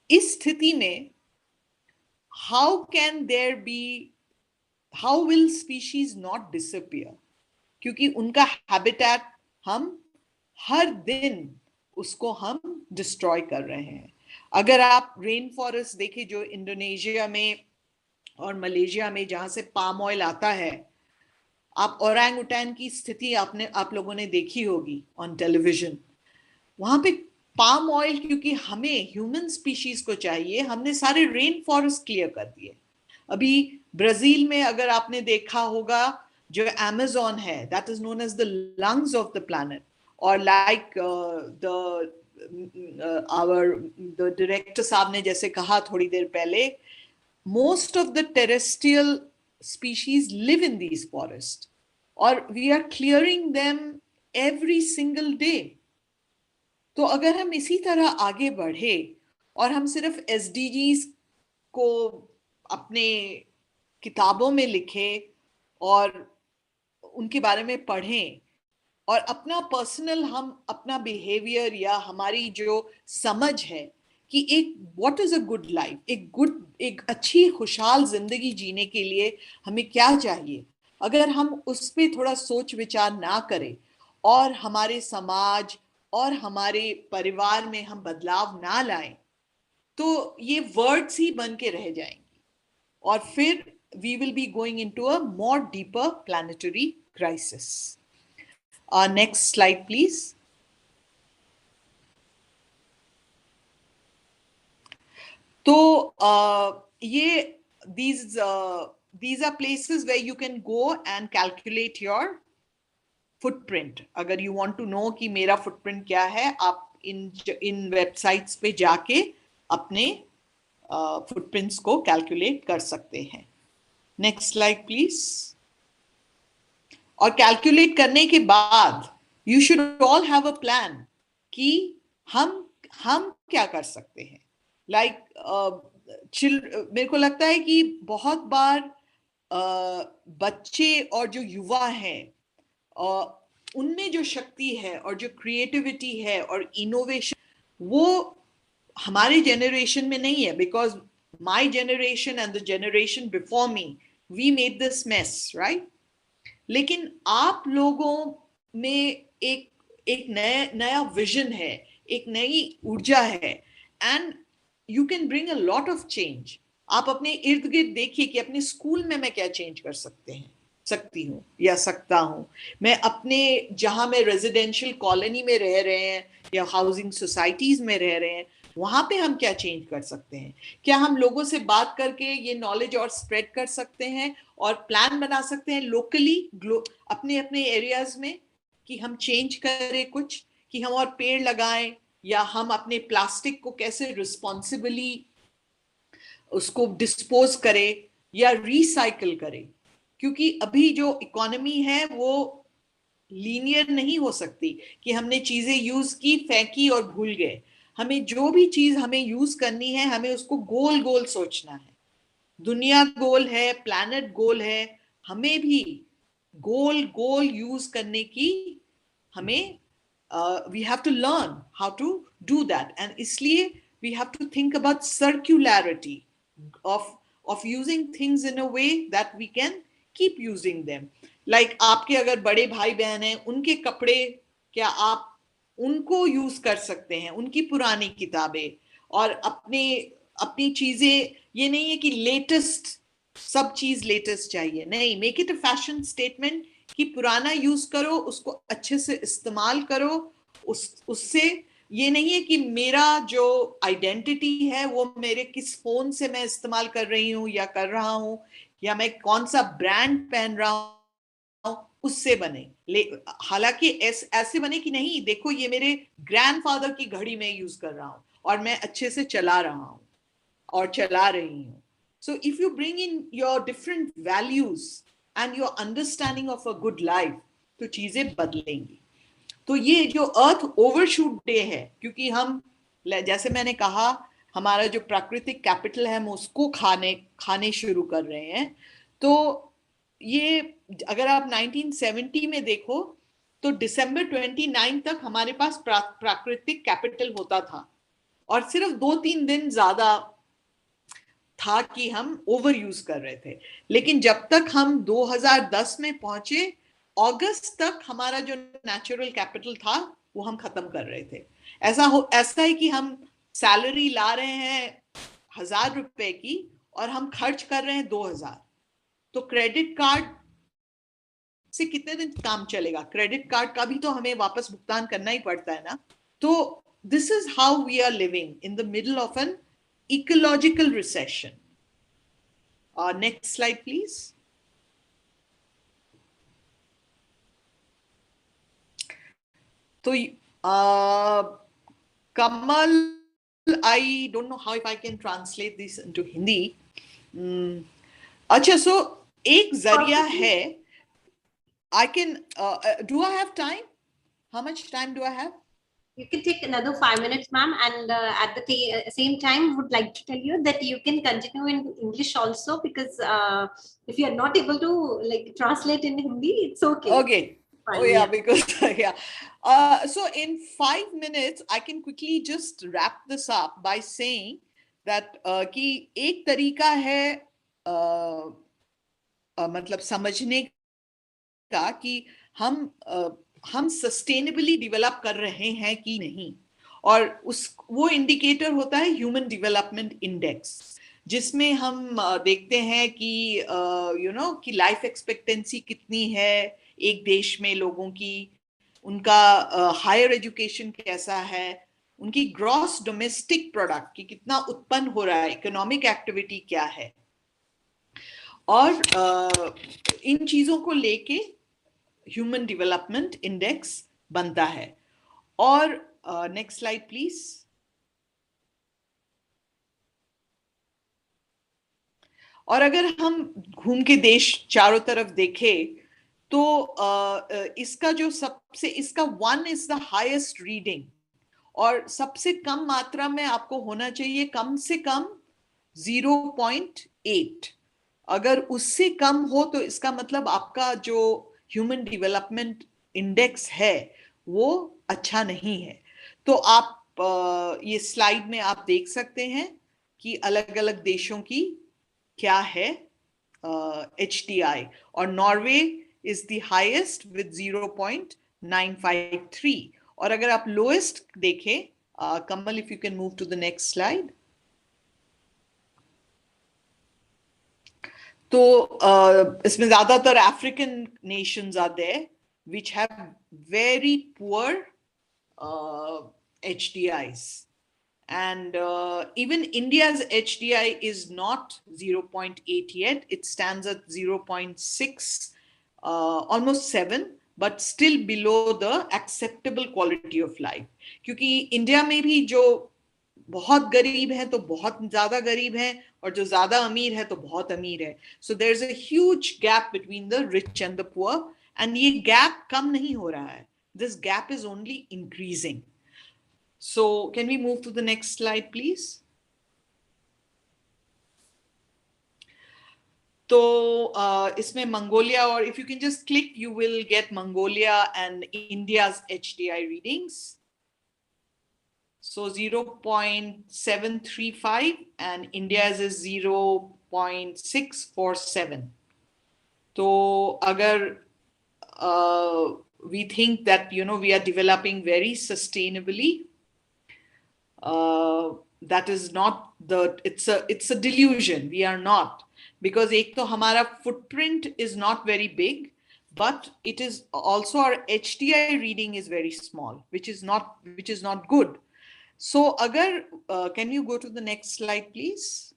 इस स्थिति में how will species not disappear? क्योंकि उनका हैबिटेट हम हर दिन उसको हम डिस्ट्रॉय कर रहे हैं. अगर आप रेन फॉरेस्ट देखें जो इंडोनेशिया में और मलेशिया में जहां से पाम ऑयल आता है, आप ओरंग उटैन की स्थिति आप लोगों ने देखी होगी ऑन टेलीविजन. वहां पे पाम ऑयल क्योंकि हमें ह्यूमन स्पीशीज को चाहिए, हमने सारे रेन फॉरेस्ट क्लियर कर दिए. अभी ब्राजील में अगर आपने देखा होगा जो अमेज़न है, that is known as the lungs of the planet, और like the director साहब ने जैसे कहा थोड़ी देर पहले, most of the terrestrial species live in these forests, और we are clearing them every single day. तो अगर हम इसी तरह आगे बढ़े और हम सिर्फ SDGs को अपने किताबों में लिखें और उनके बारे में पढ़ें और अपना पर्सनल हम अपना बिहेवियर या हमारी जो समझ है कि एक what is a good life, एक अच्छी खुशहाल जिंदगी जीने के लिए हमें क्या चाहिए, अगर हम उस पर थोड़ा सोच विचार ना करें और हमारे समाज और हमारे परिवार में हम बदलाव ना लाएं, तो ये वर्ड्स ही बन के रह जाएंगे और फिर we will be going into a more deeper planetary crisis. Next slide, please. So these are places where you can go and calculate your footprint. अगर you want to know कि मेरा footprint क्या है, आप इन websites पे जाके अपने footprints को calculate कर सकते हैं. Next slide, please. और कैलकुलेट करने के बाद you should all have a plan कि हम क्या कर सकते हैं. मेरे को लगता है कि बहुत बार बच्चे और जो युवा हैं उनमें जो शक्ति है और जो क्रिएटिविटी है और इनोवेशन, वो हमारे जनरेशन में नहीं है. Because my generation and the generation before me, we made this mess, right. लेकिन आप लोगों में एक नया विजन है, एक नई ऊर्जा है, and you can bring a lot of change. आप अपने इर्द गिर्द देखिए कि अपने स्कूल में मैं क्या चेंज कर सकती हूँ या सकता हूँ. मैं अपने जहां मैं रेजिडेंशियल कॉलोनी में रह रहे हैं या हाउसिंग सोसाइटीज में रह रहे हैं, वहां पे हम क्या चेंज कर सकते हैं. क्या हम लोगों से बात करके ये नॉलेज और स्प्रेड कर सकते हैं और प्लान बना सकते हैं लोकली अपने अपने एरियाज में कि हम चेंज करें कुछ, कि हम और पेड़ लगाएं या हम अपने प्लास्टिक को कैसे रिस्पॉन्सिबली उसको डिस्पोज करें या रिसाइकल करें. क्योंकि अभी जो इकोनॉमी है वो लीनियर नहीं हो सकती कि हमने चीजें यूज की, फेंकी और भूल गए. हमें जो भी चीज हमें यूज करनी है, हमें उसको गोल गोल सोचना है. दुनिया गोल है, प्लैनेट गोल है, हमें भी गोल गोल यूज करने की हमें we have to learn how to do that. And इसलिए we have to think about circularity of using things in a way that we can keep using them. Like आपके अगर बड़े भाई बहन हैं, उनके कपड़े क्या आप उनको यूज कर सकते हैं, उनकी पुरानी किताबें और अपनी चीजें. ये नहीं है कि लेटेस्ट सब चीज लेटेस्ट चाहिए, नहीं. Make it a fashion statement कि पुराना यूज करो, उसको अच्छे से इस्तेमाल करो. उससे ये नहीं है कि मेरा जो आइडेंटिटी है वो मेरे किस फोन से मैं इस्तेमाल कर रही हूँ या कर रहा हूँ या मैं कौन सा ब्रांड पहन रहा हूँ उससे बने. हालांकि ऐसे बने कि नहीं, देखो ये मेरे ग्रैंडफादर की घड़ी में यूज कर रहा हूँ और मैं अच्छे से चला रहा हूँ और चला रही हूँ. So if you bring in your different values and your understanding of a good life, तो चीजें बदलेंगी. तो ये जो अर्थ ओवरशूट डे है, क्योंकि हम जैसे मैंने कहा हमारा जो प्राकृतिक कैपिटल है हम उसको खाने शुरू कर रहे हैं. तो ये अगर आप 1970 में देखो तो दिसंबर 29 तक हमारे पास प्राकृतिक कैपिटल होता था और सिर्फ 2-3 दिन ज्यादा था कि हम ओवर यूज कर रहे थे. लेकिन जब तक हम 2010 में पहुंचे, अगस्त तक हमारा जो नेचुरल कैपिटल था वो हम खत्म कर रहे थे. ऐसा है कि हम सैलरी ला रहे हैं 1,000 रुपए की और हम खर्च कर रहे हैं 2,000. तो क्रेडिट कार्ड से कितने दिन काम चलेगा? क्रेडिट कार्ड का भी तो हमें वापस भुगतान करना ही पड़ता है ना. तो this is how we are living in the middle of an ecological recession. Next slide, please. तो Kamal, I don't know how if I can translate this into Hindi. अच्छा, so एक जरिया है. I can. Do I have time? How much time do I have? You can take another 5 minutes, ma'am, and at the same time, would like to tell you that you can continue in English also, because if you are not able to like translate in Hindi, it's okay. Okay. Fine, Oh yeah, because yeah. So in 5 minutes, I can quickly just wrap this up by saying that कि एक तरीका है मतलब समझने का कि हम सस्टेनेबली डेवलप कर रहे हैं कि नहीं, और वो इंडिकेटर होता है ह्यूमन डेवलपमेंट इंडेक्स, जिसमें हम देखते हैं कि कि लाइफ एक्सपेक्टेंसी कितनी है एक देश में लोगों की, उनका हायर एजुकेशन कैसा है, उनकी ग्रॉस डोमेस्टिक प्रोडक्ट की कितना उत्पन्न हो रहा है, इकोनॉमिक एक्टिविटी क्या है, और इन चीजों को लेके ह्यूमन डेवलपमेंट इंडेक्स बनता है. और नेक्स्ट स्लाइड प्लीज. और अगर हम घूम के देश चारों तरफ देखें तो इसका जो सबसे इसका 1 इज द हाईएस्ट रीडिंग, और सबसे कम मात्रा में आपको होना चाहिए कम से कम 0.8. अगर उससे कम हो तो इसका मतलब आपका जो ह्यूमन डेवलपमेंट इंडेक्स है वो अच्छा नहीं है. तो आप ये स्लाइड में आप देख सकते हैं कि अलग अलग देशों की क्या है HDI, और Norway is the highest with 0.953. और अगर आप लोएस्ट देखें, Kamal if you can move to the next slide. तो इसमें ज्यादातर African nations are there which have very poor HDIs, and even India's HDI is not 0.8 yet. It stands at 0.6, almost 7, but still below the acceptable quality of life. क्योंकि इंडिया में भी जो बहुत गरीब है तो बहुत ज्यादा गरीब है, और जो ज्यादा अमीर है तो बहुत अमीर है. So there is a huge gap between the rich and the poor, and ये गैप कम नहीं हो रहा है. This gap is only increasing. So can we move to the next slide please. तो इसमें मंगोलिया, और if you can just click you will get Mongolia and India's HDI readings. So 0.735 and India's is 0.647. So agar we think that we are developing very sustainably, that is not it's a delusion. We are not, because ek to hamara footprint is not very big, but it is also our HDI reading is very small, which is not good. So agar can you go to the next slide please.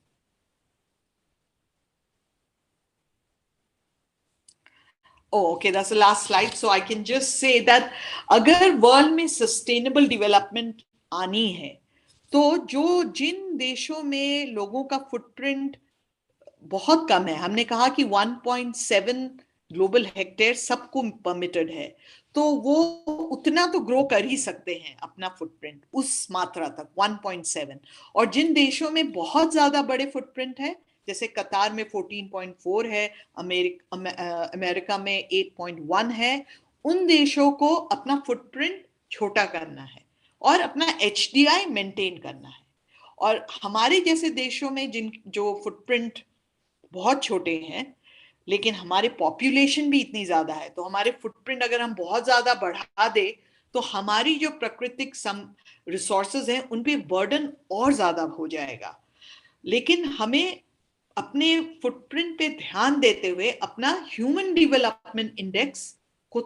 Oh, okay, that's the last slide. So I can just say that agar world में sustainable development आनी है तो जिन देशों में लोगों का फुटप्रिंट बहुत कम है, हमने कहा कि 1.7 ग्लोबल हेक्टेयर सबको परमिटेड है, तो वो उतना तो ग्रो कर ही सकते हैं अपना फुटप्रिंट उस मात्रा तक 1.7. और जिन देशों में बहुत ज्यादा बड़े फुटप्रिंट है, जैसे कतार में 14.4 है, अमेरिका में 8.1 है, उन देशों को अपना फुटप्रिंट छोटा करना है और अपना HDI मेंटेन करना है. और हमारे जैसे देशों में जो फुटप्रिंट बहुत छोटे हैं लेकिन हमारे पॉपुलेशन भी इतनी ज्यादा है, तो हमारे फुटप्रिंट अगर हम बहुत ज्यादा बढ़ा दे तो हमारी जो प्राकृतिक रिसोर्सेज हैं उन पे बर्डन और ज्यादा हो जाएगा. लेकिन हमें अपने फुटप्रिंट पे ध्यान देते हुए अपना ह्यूमन डेवलपमेंट इंडेक्स को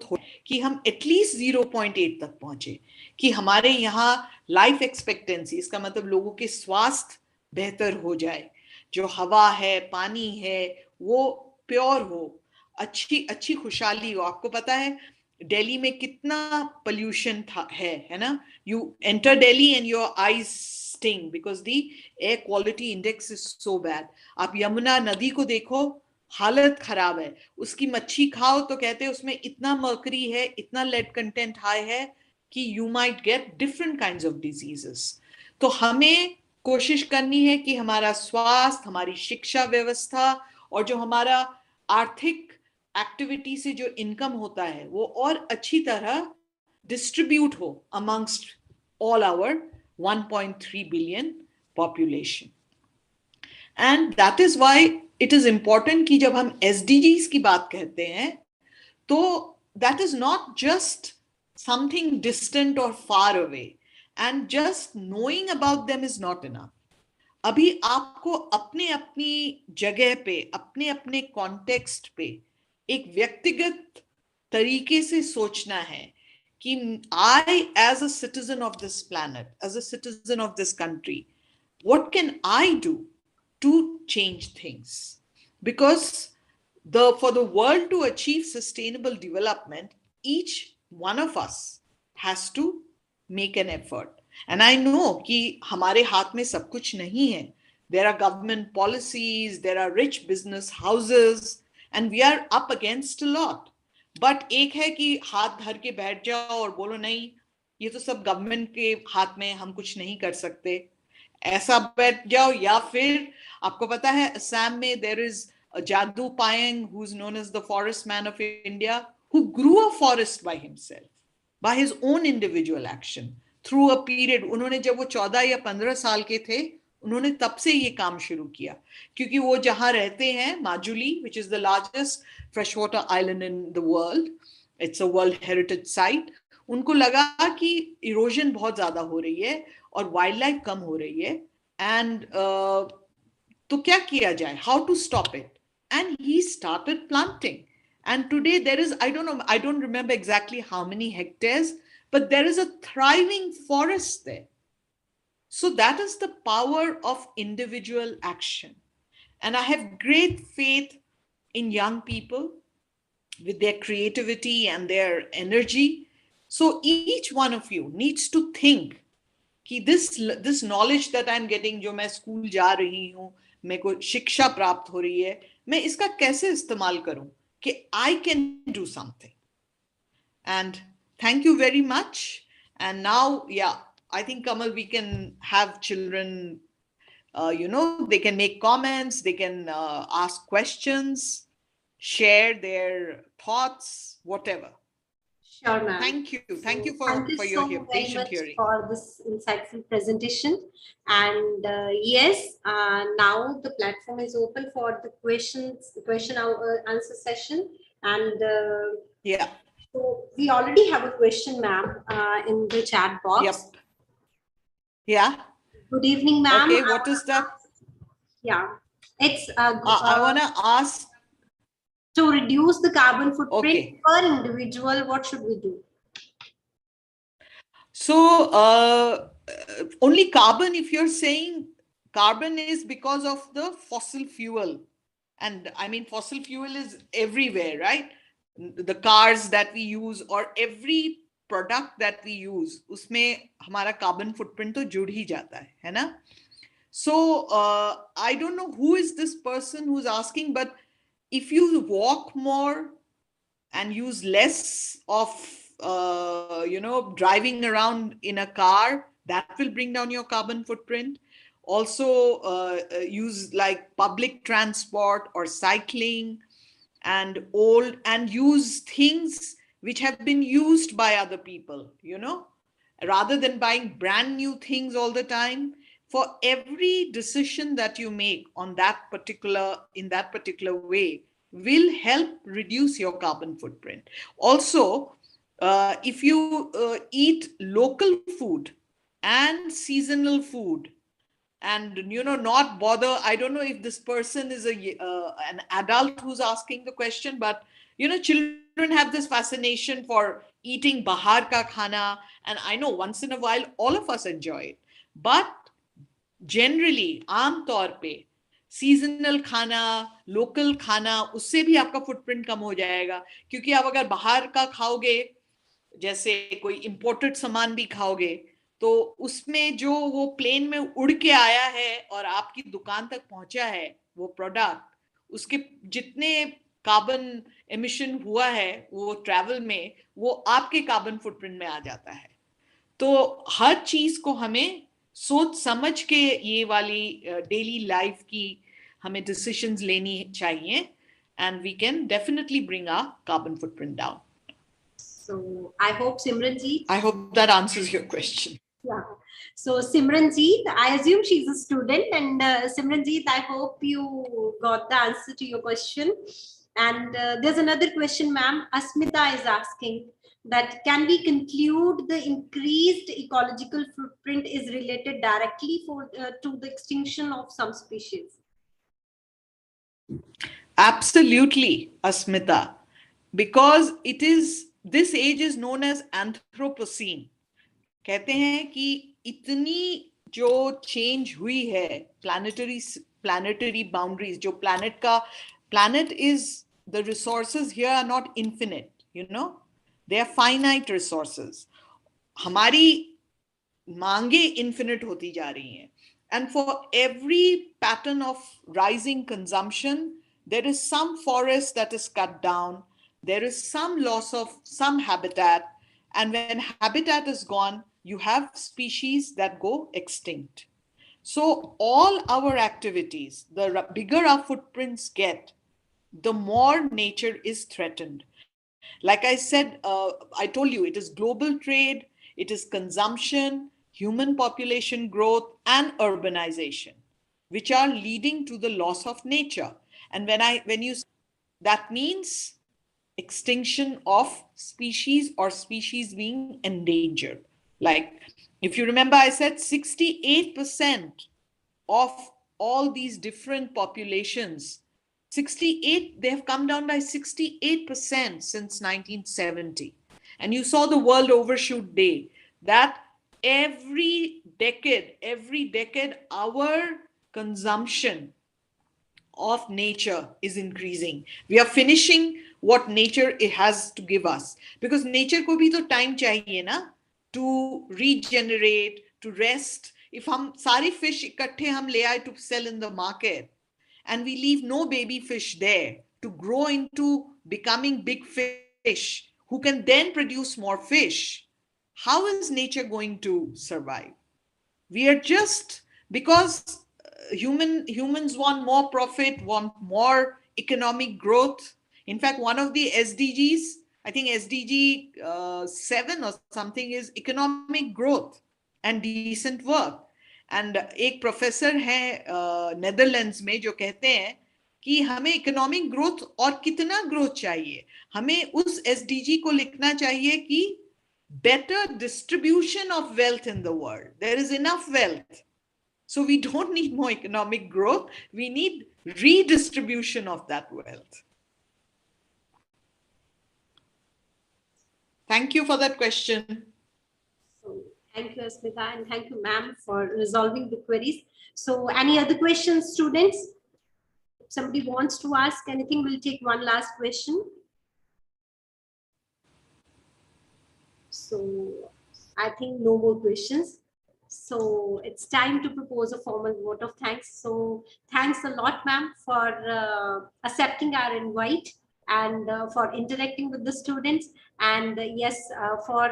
कि हम एटलीस्ट 0.8 तक पहुंचे, कि हमारे यहाँ लाइफ एक्सपेक्टेंसी, इसका मतलब लोगों के स्वास्थ्य बेहतर हो जाए, जो हवा है, पानी है, वो प्योर हो, अच्छी खुशहाली हो. आपको पता है दिल्ली में कितना pollution है ना? You enter Delhi and your eyes sting because the air quality index is so bad. आप यमुना नदी को देखो, हालत खराब है. उसकी मच्छी खाओ तो कहते हैं उसमें इतना mercury है, इतना lead content high है कि you might get different kinds of diseases. तो हमें कोशिश करनी है कि हमारा स्वास्थ्य, हमारी शिक्षा व्यवस्था और जो हमारा आर्थिक एक्टिविटी से जो इनकम होता है वो और अच्छी तरह डिस्ट्रीब्यूट हो amongst all our 1.3 billion population. And that is why it is important कि जब हम SDGs की बात कहते हैं तो that is not just something distant or far away, and just knowing about them is not enough. अभी आपको अपने अपनी जगह पे, अपने अपने कॉन्टेक्स्ट पे एक व्यक्तिगत तरीके से सोचना है कि I as a citizen of this planet, as a citizen of this country, what can I do to change things? Because for the world to achieve sustainable development, each one of us has to make an effort. And I know कि हमारे हाथ में सब कुछ नहीं है. There are government policies, there are rich business houses, and we are up against a lot. But एक है कि हाथ धर के बैठ जाओ और बोलो नहीं, ये तो सब गवर्नमेंट के हाथ में, हम कुछ नहीं कर सकते. ऐसा बैठ जाओ, या फिर आपको पता है असम में there is a Jadoo Payeng who's known as the forest man of India, who grew a forest by himself, by his own individual action through a period. उन्होंने जब वो 14 या 15 साल के थे, उन्होंने तब से ये काम शुरू किया, क्योंकि वो जहां रहते हैं, Majuli, which is the largest freshwater island in the world, it's a world heritage site, उनको लगा कि इरोजन बहुत ज्यादा हो रही है और वाइल्ड लाइफ कम हो रही है, एंड तो क्या किया जाए, how to stop it, and he started planting. And today there is, I don't remember exactly how many hectares, but there is a thriving forest there. So that is the power of individual action. And I have great faith in young people with their creativity and their energy. So each one of you needs to think कि this knowledge that I'm getting, जो मैं स्कूल जा रही हूँ, मेरे को शिक्षा प्राप्त हो रही है, मैं इसका कैसे इस्तेमाल करूँ कि I can do something. And thank you very much. And now, yeah, I think Kamal, we can have children, they can make comments, they can ask questions, share their thoughts, whatever. Sure, ma'am. Thank you for your patient hearing. For this insightful presentation. And yes, now the platform is open for the question answer session. And yeah, so we already have a question, ma'am, in the chat box. Yep. Yeah. Good evening, ma'am. Okay, what is that? Yeah, it's I want to ask. To reduce the carbon footprint Okay. per individual, what should we do? So only carbon, if you're saying carbon is because of the fossil fuel. And I mean, fossil fuel is everywhere, right? The cars that we use or every product that we use, उसमें हमारा carbon footprint तो जुड़ ही जाता है ना? So I don't know who is this person who's asking, but if you walk more and use less of, driving around in a car, that will bring down your carbon footprint. Also, use like public transport or cycling, and use things which have been used by other people, rather than buying brand new things all the time. For every decision that you make in that particular way will help reduce your carbon footprint. Also, if you eat local food and seasonal food, and not bother, I don't know if this person is an adult who's asking the question, but children have this fascination for eating bahar ka khana, and I know once in a while all of us enjoy it, but generally, aam taur pe, seasonal खाना, लोकल खाना, उससे भी आपका फुटप्रिंट कम हो जाएगा, क्योंकि आप अगर बाहर का खाओगे, जैसे कोई इंपोर्टेड सामान भी खाओगे, तो उसमें जो वो प्लेन में उड़ के आया है और आपकी दुकान तक पहुंचा है वो प्रोडक्ट, उसके जितने कार्बन एमिशन हुआ है वो ट्रैवल में, वो आपके कार्बन फुटप्रिंट में आ जाता है। तो हर चीज को हमें सोच समझ के ये वाली डेली लाइफ की हमें डिसीजंस लेनी चाहिए, and we can definitely bring our carbon footprint down. So I hope Simranjeet. I hope that answers your question. Yeah. So Simranjeet, I assume she's a student, and Simranjeet, I hope you got the answer to your question. And there's another question, ma'am. Asmita is asking that can we conclude the increased ecological footprint is related directly to the extinction of some species? Absolutely, Asmita, because it is, this age is known as Anthropocene. कहते हैं कि इतनी जो चेंज हुई है planetary boundaries, जो planet is, the resources here are not infinite, you know, they are finite resources. हमारी मांगे infinite होती जा रही हैं, and for every pattern of rising consumption, there is some forest that is cut down, there is some loss of some habitat, and when habitat is gone, you have species that go extinct. So all our activities, the bigger our footprints get, the more nature is threatened. Like I said, I told you, it is global trade, it is consumption, human population growth, and urbanization, which are leading to the loss of nature. And when you, that means extinction of species or species being endangered. Like, if you remember, I said 68% of all these different populations, 68, they have come down by 68% since 1970. And you saw the World Overshoot Day, that every decade, our consumption of nature is increasing. We are finishing what nature it has to give us, because nature को भी तो time चाहिए ना, to regenerate, to rest. If हम सारी fish इकट्ठे हम ले आए to sell in the market, and we leave no baby fish there to grow into becoming big fish who can then produce more fish, how is nature going to survive? We are just, because humans want more profit, want more economic growth. In fact, one of the SDGs, I think SDG 7 or something, is economic growth and decent work. And एक प्रोफेसर है नेदरलैंड्स में जो कहते हैं कि हमें इकोनॉमिक ग्रोथ और कितना ग्रोथ चाहिए, हमें उस एसडीजी को लिखना चाहिए कि better distribution of wealth in the world. There is enough wealth. So we don't need more economic growth. We need redistribution of that wealth. Thank you for that question. So, thank you, Asmita, and thank you, ma'am, for resolving the queries. So any other questions, students? If somebody wants to ask anything, we'll take one last question. So I think no more questions. So it's time to propose a formal vote of thanks. So thanks a lot, ma'am, for accepting our invite and for interacting with the students. And yes, for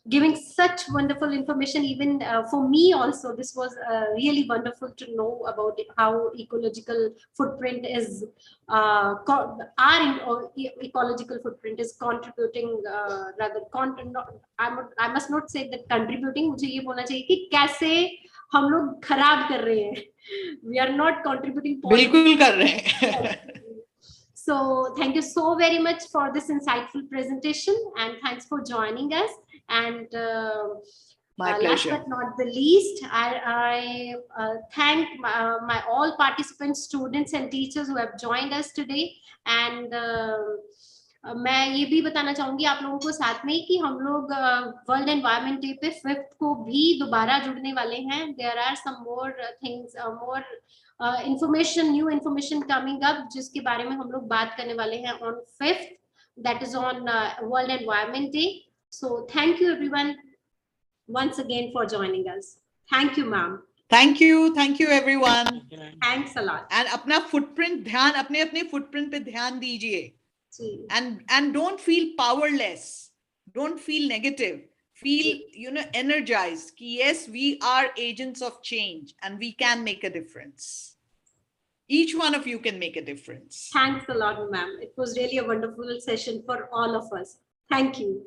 giving such wonderful information. Even for me also, this was really wonderful to know about how ecological footprint is, our ecological footprint is contributing, I must not say that contributing, मुझे ये बोलना चाहिए कि कैसे हम लोग खराब कर रहे हैं. We are not contributing. बिल्कुल कर रहे हैं. So thank you so very much for this insightful presentation, and thanks for joining us. And my pleasure. Last but not the least, I thank my all participants, students and teachers who have joined us today. And मैं ये भी बताना चाहूंगी आप लोगों को साथ में कि हम लोग वर्ल्ड एनवायरनमेंट डे पे 5th को भी दोबारा जुड़ने वाले हैं. There are some more things, more information, new information coming up, जिसके बारे में हम लोग बात करने वाले हैं on 5th, that is on world environment day. So thank you everyone once again for joining us. Thank you, ma'am. Thank you everyone. Thanks a lot. And अपना footprint ध्यान, अपने footprint पे ध्यान दीजिए. And don't feel powerless, don't feel negative, feel energized कि yes, we are agents of change and we can make a difference. Each one of you can make a difference. Thanks a lot, ma'am. It was really a wonderful session for all of us. Thank you.